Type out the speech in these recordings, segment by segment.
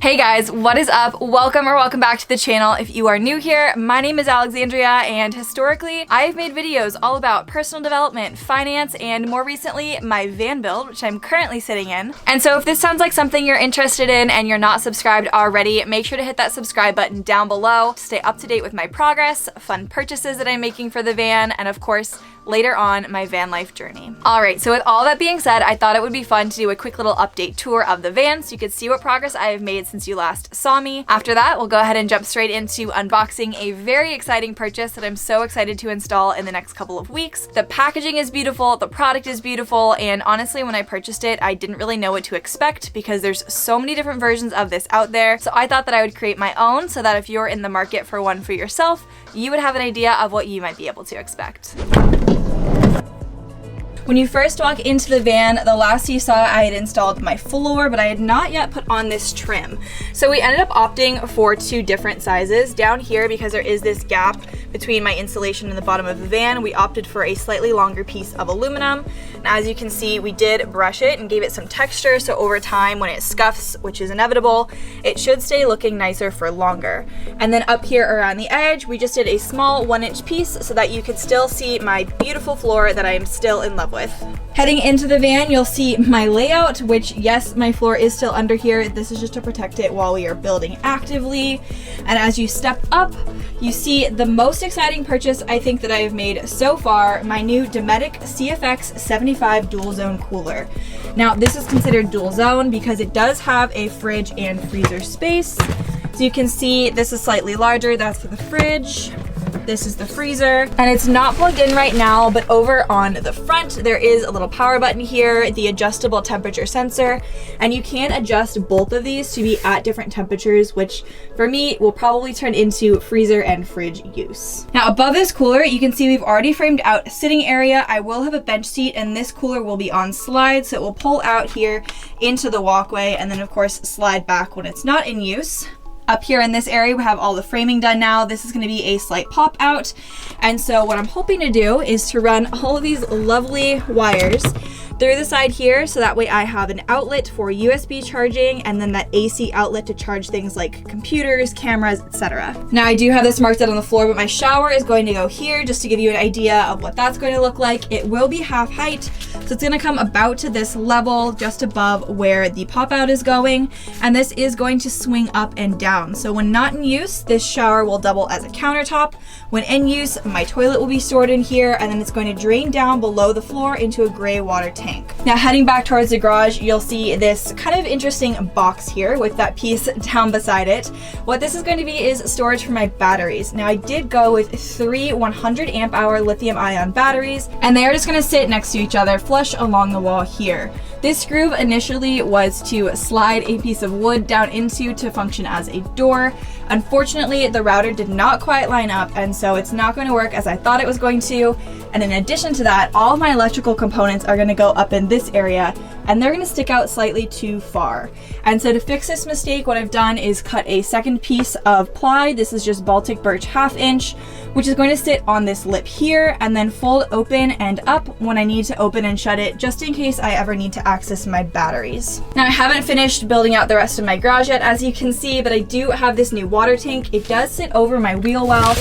Hey guys, what is up? Welcome back to the channel. If you are new here, my name is Alexandria, and historically, I've made videos all about personal development, finance, and more recently, my van build, which I'm currently sitting in. And so if this sounds like something you're interested in and you're not subscribed already, make sure to hit that subscribe button down below to stay up to date with my progress, fun purchases that I'm making for the van, and of course, later on, my van life journey. All right, so with all that being said, I thought it would be fun to do a quick little update tour of the van so you could see what progress I have made since you last saw me. After that, we'll go ahead and jump straight into unboxing a very exciting purchase that I'm so excited to install in the next couple of weeks. The packaging is beautiful, the product is beautiful, and honestly, when I purchased it, I didn't really know what to expect because there's so many different versions of this out there. So I thought that I would create my own so that if you're in the market for one for yourself, you would have an idea of what you might be able to expect. When you first walk into the van, the last you saw, I had installed my floor, but I had not yet put on this trim. So we ended up opting for two different sizes. Down here, because there is this gap between my insulation and the bottom of the van, we opted for a slightly longer piece of aluminum. And as you can see, we did brush it and gave it some texture, so over time, when it scuffs, which is inevitable, it should stay looking nicer for longer. And then up here around the edge, we just did a small 1-inch piece so that you could still see my beautiful floor that I am still in love with. Heading into the van, you'll see my layout, which yes, my floor is still under here. This is just to protect it while we are building actively. And as you step up, you see the most exciting purchase I think that I have made so far, my new Dometic CFX 75 dual zone cooler. Now this is considered dual zone because it does have a fridge and freezer space. So you can see this is slightly larger, that's for the fridge. This is the freezer, and it's not plugged in right now, but over on the front, there is a little power button here, the adjustable temperature sensor, and you can adjust both of these to be at different temperatures, which for me will probably turn into freezer and fridge use. Now above this cooler, you can see we've already framed out a sitting area. I will have a bench seat, and this cooler will be on slides, so it will pull out here into the walkway, and then of course slide back when it's not in use. Up here in this area, we have all the framing done now. This is gonna be a slight pop out. And so what I'm hoping to do is to run all of these lovely wires through the side here, so that way I have an outlet for USB charging and then that AC outlet to charge things like computers, cameras, etc. Now I do have this marked out on the floor, but my shower is going to go here just to give you an idea of what that's going to look like. It will be half height, so it's gonna come about to this level just above where the pop out is going, and this is going to swing up and down. So when not in use, this shower will double as a countertop. When in use, my toilet will be stored in here, and then it's going to drain down below the floor into a gray water tank. Now heading back towards the garage, you'll see this kind of interesting box here with that piece down beside it. What this is going to be is storage for my batteries. Now I did go with 3 100 amp hour lithium ion batteries, and they are just going to sit next to each other flush along the wall here. This groove initially was to slide a piece of wood down into to function as a door. Unfortunately, the router did not quite line up, and so it's not going to work as I thought it was going to. And in addition to that, all of my electrical components are going to go up in this area, and they're going to stick out slightly too far. And so to fix this mistake, what I've done is cut a second piece of ply. This is just Baltic birch 1/2 inch, which is going to sit on this lip here and then fold open and up when I need to open and shut it, just in case I ever need to access my batteries. Now I haven't finished building out the rest of my garage yet, as you can see, but I do have this new water tank. It does sit over my wheel well,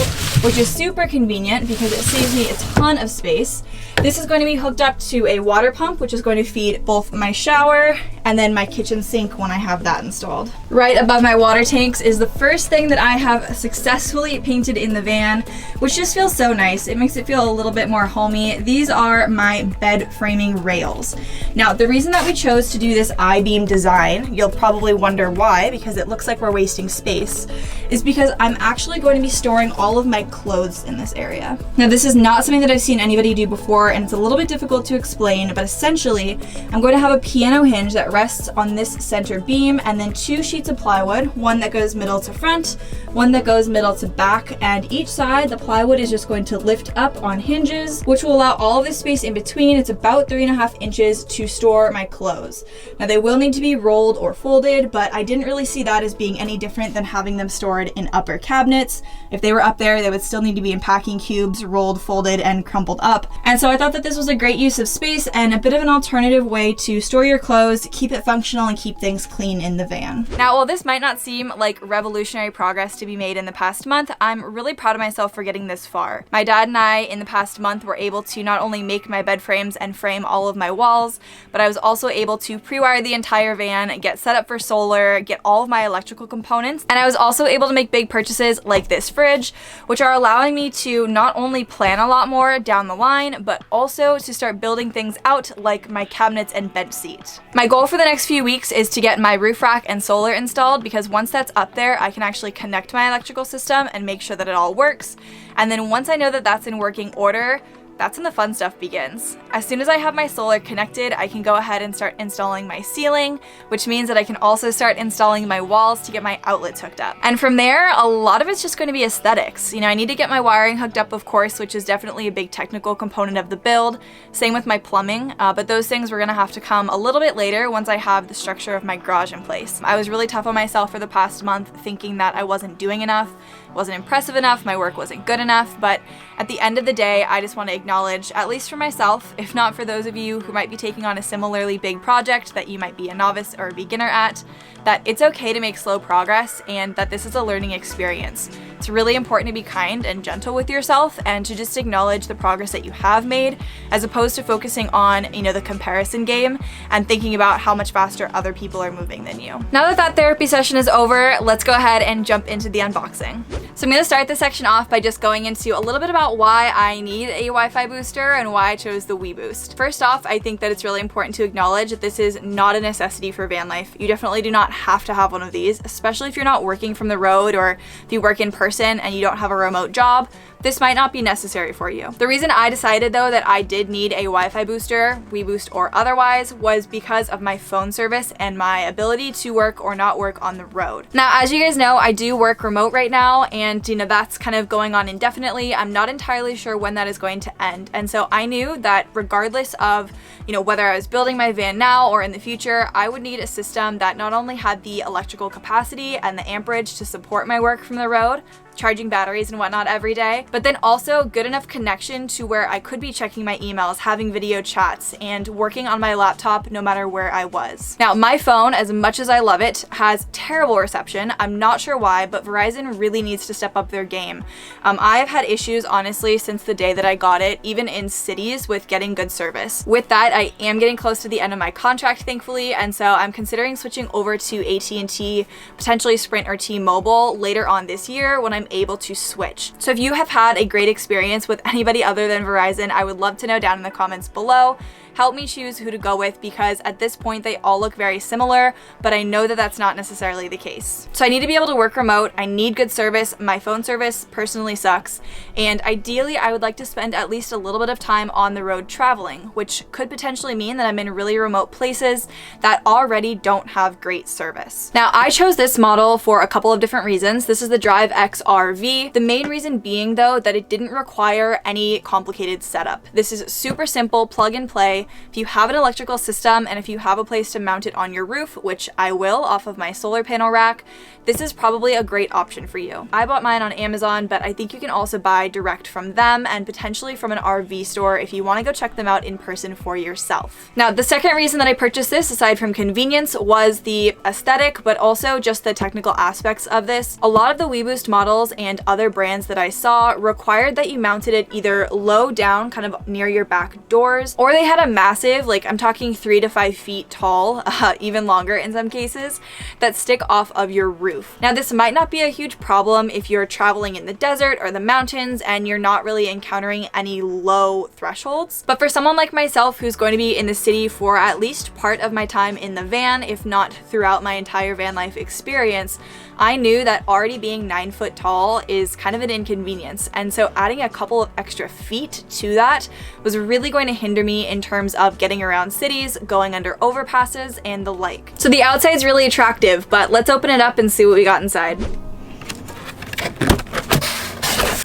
which is super convenient because it saves me a ton of space. This is going to be hooked up to a water pump, which is going to feed both my shower and then my kitchen sink when I have that installed. Right above my water tanks is the first thing that I have successfully painted in the van, which just feels so nice. It makes it feel a little bit more homey. These are my bed framing rails. Now, the reason that we chose to do this I-beam design, you'll probably wonder why, because it looks like we're wasting space, is because I'm actually going to be storing all of my clothes in this area. Now, this is not something that I've seen anybody do before, and it's a little bit difficult to explain, but essentially, I'm going to have a piano hinge that rests on this center beam, and then 2 sheets of plywood, one that goes middle to front, one that goes middle to back, and each side, the plywood is just going to lift up on hinges, which will allow all of this space in between. It's about 3.5 inches to store my clothes. Now, they will need to be rolled or folded, but I didn't really see that as being any different than having them stored in upper cabinets. If they were up there, they would still need to be in packing cubes, rolled, folded, and crumpled up. And so I thought that this was a great use of space and a bit of an alternative way to store your clothes, keep it functional and keep things clean in the van. Now, while this might not seem like revolutionary progress to be made in the past month, I'm really proud of myself for getting this far. My dad and I, in the past month, were able to not only make my bed frames and frame all of my walls, but I was also able to pre-wire the entire van, get set up for solar, get all of my electrical components, and I was also able to make big purchases like this fridge, which are allowing me to not only plan a lot more down the line, but also to start building things out like my cabinets and bench seat. My goal for the next few weeks is to get my roof rack and solar installed, because once that's up there, I can actually connect my electrical system and make sure that it all works. And then once I know that that's in working order, that's when the fun stuff begins. As soon as I have my solar connected, I can go ahead and start installing my ceiling, which means that I can also start installing my walls to get my outlets hooked up. And from there, a lot of it's just going to be aesthetics. You know, I need to get my wiring hooked up, of course, which is definitely a big technical component of the build. Same with my plumbing, but those things were going to have to come a little bit later once I have the structure of my garage in place. I was really tough on myself for the past month, thinking that I wasn't doing enough, wasn't impressive enough, my work wasn't good enough, but at the end of the day, I just want to acknowledge, at least for myself, if not for those of you who might be taking on a similarly big project that you might be a novice or a beginner at, that it's okay to make slow progress and that this is a learning experience. It's really important to be kind and gentle with yourself and to just acknowledge the progress that you have made, as opposed to focusing on, you know, the comparison game and thinking about how much faster other people are moving than you. Now that that therapy session is over, let's go ahead and jump into the unboxing. So I'm going to start this section off by just going into a little bit about why I need a Wi-Fi booster and why I chose the weBoost. First off, I think that it's really important to acknowledge that this is not a necessity for van life. You definitely do not have to have one of these, especially if you're not working from the road or if you work in person and you don't have a remote job. This might not be necessary for you. The reason I decided though that I did need a Wi-Fi booster, weBoost or otherwise, was because of my phone service and my ability to work or not work on the road. Now, as you guys know, I do work remote right now, and you know, that's kind of going on indefinitely. I'm not entirely sure when that is going to end. And so I knew that regardless of, you know, whether I was building my van now or in the future, I would need a system that not only had the electrical capacity and the amperage to support my work from the road, charging batteries and whatnot every day, but then also good enough connection to where I could be checking my emails, having video chats, and working on my laptop no matter where I was. Now, my phone, as much as I love it, has terrible reception. I'm not sure why, but Verizon really needs to step up their game. I have had issues, honestly, since the day that I got it, even in cities, with getting good service. With that, I am getting close to the end of my contract, thankfully, and so I'm considering switching over to AT&T, potentially Sprint or T-Mobile later on this year when I'm able to switch. So if you have had a great experience with anybody other than Verizon, I would love to know down in the comments below. Help me choose who to go with, because at this point they all look very similar, but I know that that's not necessarily the case. So I need to be able to work remote, I need good service, my phone service personally sucks, and ideally I would like to spend at least a little bit of time on the road traveling, which could potentially mean that I'm in really remote places that already don't have great service. Now, I chose this model for a couple of different reasons. This is the Drive XRV. The main reason being though that it didn't require any complicated setup. This is super simple, plug and play. If you have an electrical system and if you have a place to mount it on your roof, which I will off of my solar panel rack, this is probably a great option for you. I bought mine on Amazon, but I think you can also buy direct from them and potentially from an RV store if you want to go check them out in person for yourself. Now, the second reason that I purchased this, aside from convenience, was the aesthetic, but also just the technical aspects of this. A lot of the weBoost models and other brands that I saw required that you mounted it either low down, kind of near your back doors, or they had a massive, like I'm talking 3 to 5 feet tall, even longer in some cases, that stick off of your roof. Now, this might not be a huge problem if you're traveling in the desert or the mountains and you're not really encountering any low thresholds, but for someone like myself who's going to be in the city for at least part of my time in the van, if not throughout my entire van life experience, I knew that already being 9 foot tall is kind of an inconvenience, and so adding a couple of extra feet to that was really going to hinder me in terms of getting around cities, going under overpasses, and the like. So the outside's really attractive, but let's open it up and see what we got inside.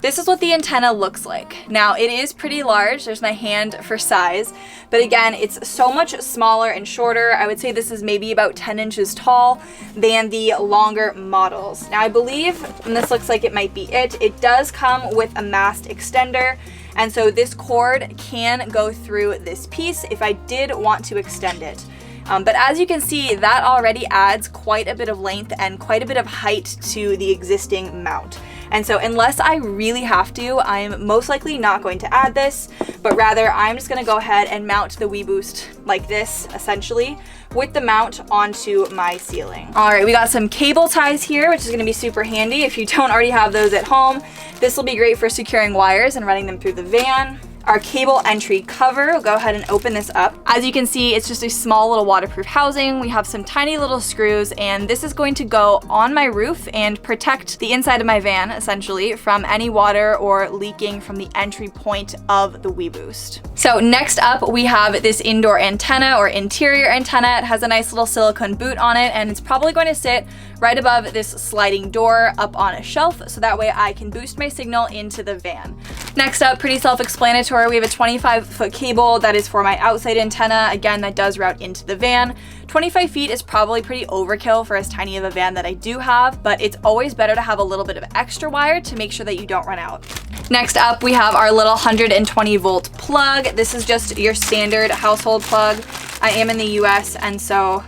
This is what the antenna looks like. Now, it is pretty large. There's my hand for size, but again, it's so much smaller and shorter. I would say this is maybe about 10 inches tall than the longer models. Now, I believe, and this looks like it might be it does come with a mast extender, and so this cord can go through this piece if I did want to extend it. But as you can see, that already adds quite a bit of length and quite a bit of height to the existing mount. And so unless I really have to, I'm most likely not going to add this, but rather I'm just gonna go ahead and mount the weBoost like this, essentially, with the mount onto my ceiling. All right, we got some cable ties here, which is gonna be super handy if you don't already have those at home. This will be great for securing wires and running them through the van. Our cable entry cover, we'll go ahead and open this up. As you can see, it's just a small little waterproof housing. We have some tiny little screws, and this is going to go on my roof and protect the inside of my van, essentially, from any water or leaking from the entry point of the weBoost. So next up, we have this indoor antenna or interior antenna. It has a nice little silicone boot on it, and it's probably going to sit right above this sliding door up on a shelf, so that way I can boost my signal into the van. Next up, pretty self-explanatory, we have a 25-foot cable that is for my outside antenna. Again, that does route into the van. 25 feet is probably pretty overkill for as tiny of a van that I do have, but it's always better to have a little bit of extra wire to make sure that you don't run out. Next up, we have our little 120 volt plug. This is just your standard household plug. I am in the US, and so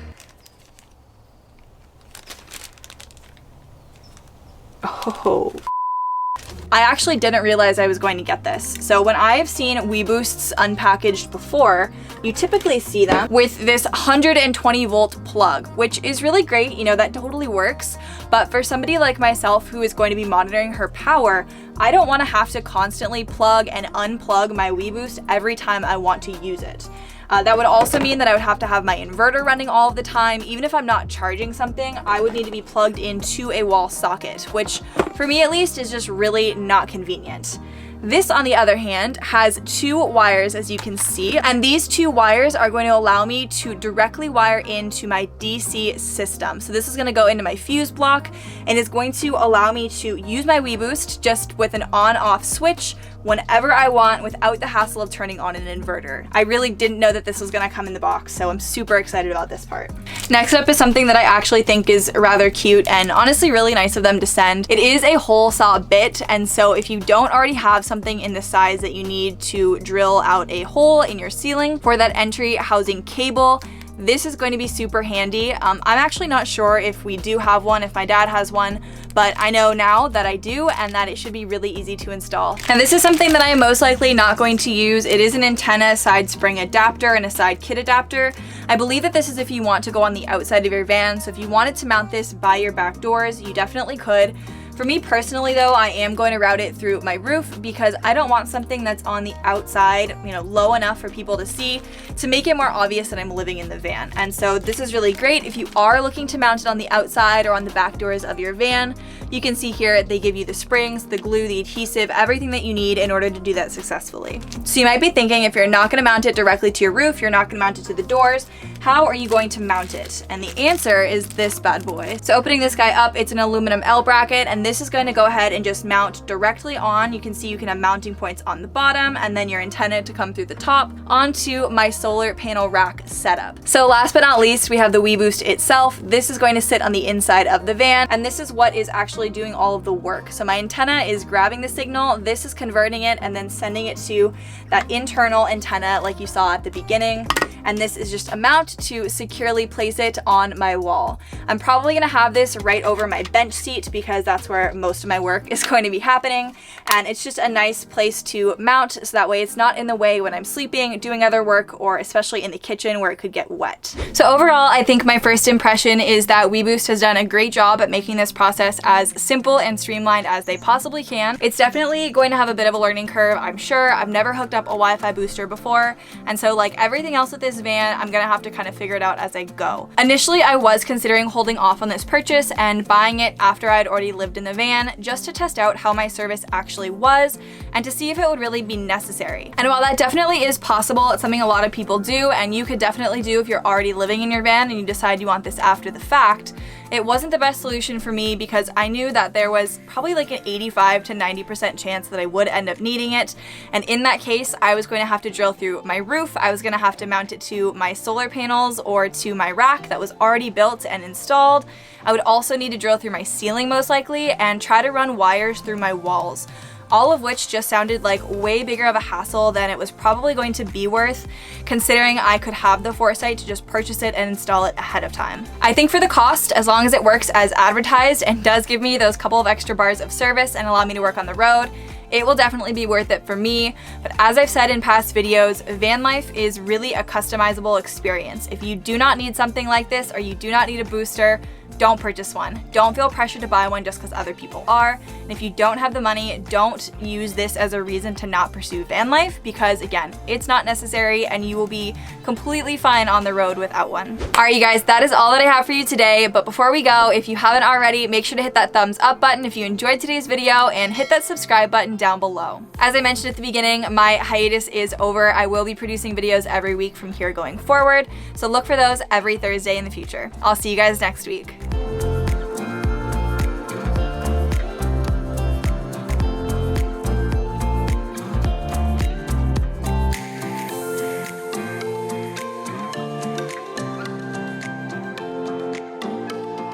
I actually didn't realize I was going to get this. So when I have seen weBoosts unpackaged before, you typically see them with this 120 volt plug, which is really great. You know, that totally works. But for somebody like myself who is going to be monitoring her power, I don't want to have to constantly plug and unplug my weBoost every time I want to use it. That would also mean that I would have to have my inverter running all of the time. Even if I'm not charging something, I would need to be plugged into a wall socket, which for me at least is just really not convenient. This, on the other hand, has two wires, as you can see, and these two wires are going to allow me to directly wire into my DC system. So this is going to go into my fuse block and is going to allow me to use my weBoost just with an on-off switch whenever I want without the hassle of turning on an inverter. I really didn't know that this was going to come in the box, so I'm super excited about this part. Next up is something that I actually think is rather cute and honestly really nice of them to send. It is a hole saw bit, and so if you don't already have something in the size that you need to drill out a hole in your ceiling for that entry housing cable, this is going to be super handy. I'm actually not sure if we do have one, if my dad has one, but I know now that I do and that it should be really easy to install. And this is something that I am most likely not going to use. It is an antenna side spring adapter and a side kit adapter. I believe that this is if you want to go on the outside of your van, so if you wanted to mount this by your back doors, you definitely could. For me personally though, I am going to route it through my roof because I don't want something that's on the outside, you know, low enough for people to see to make it more obvious that I'm living in the van. And so this is really great if you are looking to mount it on the outside or on the back doors of your van. You can see here they give you the springs, the glue, the adhesive, everything that you need in order to do that successfully. So you might be thinking, if you're not going to mount it directly to your roof, you're not going to mount it to the doors, how are you going to mount it? And the answer is this bad boy. So opening this guy up, it's an aluminum L bracket, and this is going to go ahead and just mount directly on. You can see you can have mounting points on the bottom and then your antenna to come through the top onto my solar panel rack setup. So last but not least, we have the weBoost itself. This is going to sit on the inside of the van, and this is what is actually doing all of the work. So my antenna is grabbing the signal, this is converting it and then sending it to that internal antenna like you saw at the beginning. And this is just a mount to securely place it on my wall. I'm probably gonna have this right over my bench seat because that's where most of my work is going to be happening. And it's just a nice place to mount so that way it's not in the way when I'm sleeping, doing other work, or especially in the kitchen where it could get wet. So overall, I think my first impression is that weBoost has done a great job at making this process as simple and streamlined as they possibly can. It's definitely going to have a bit of a learning curve, I'm sure. I've never hooked up a Wi-Fi booster before, and so like everything else with this van, I'm gonna have to kind of figure it out as I go. Initially, I was considering holding off on this purchase and buying it after I'd already lived in the van just to test out how my service actually was and to see if it would really be necessary. And while that definitely is possible, it's something a lot of people do and you could definitely do if you're already living in your van and you decide you want this after the fact, it wasn't the best solution for me because I knew that there was probably like an 85 to 90% chance that I would end up needing it. And in that case, I was going to have to drill through my roof. I was going to have to mount it to my solar panels or to my rack that was already built and installed. I would also need to drill through my ceiling most likely and try to run wires through my walls. all of which just sounded like way bigger of a hassle than it was probably going to be worth, considering I could have the foresight to just purchase it and install it ahead of time. I think for the cost, as long as it works as advertised and does give me those couple of extra bars of service and allow me to work on the road, it will definitely be worth it for me. But as I've said in past videos, van life is really a customizable experience. If you do not need something like this, or you do not need a booster, don't purchase one. Don't feel pressured to buy one just because other people are. And if you don't have the money, don't use this as a reason to not pursue van life, because again, it's not necessary and you will be completely fine on the road without one. All right, you guys, that is all that I have for you today. But before we go, if you haven't already, make sure to hit that thumbs up button if you enjoyed today's video, and hit that subscribe button down below. As I mentioned at the beginning, my hiatus is over. I will be producing videos every week from here going forward, so look for those every Thursday in the future. I'll see you guys next week.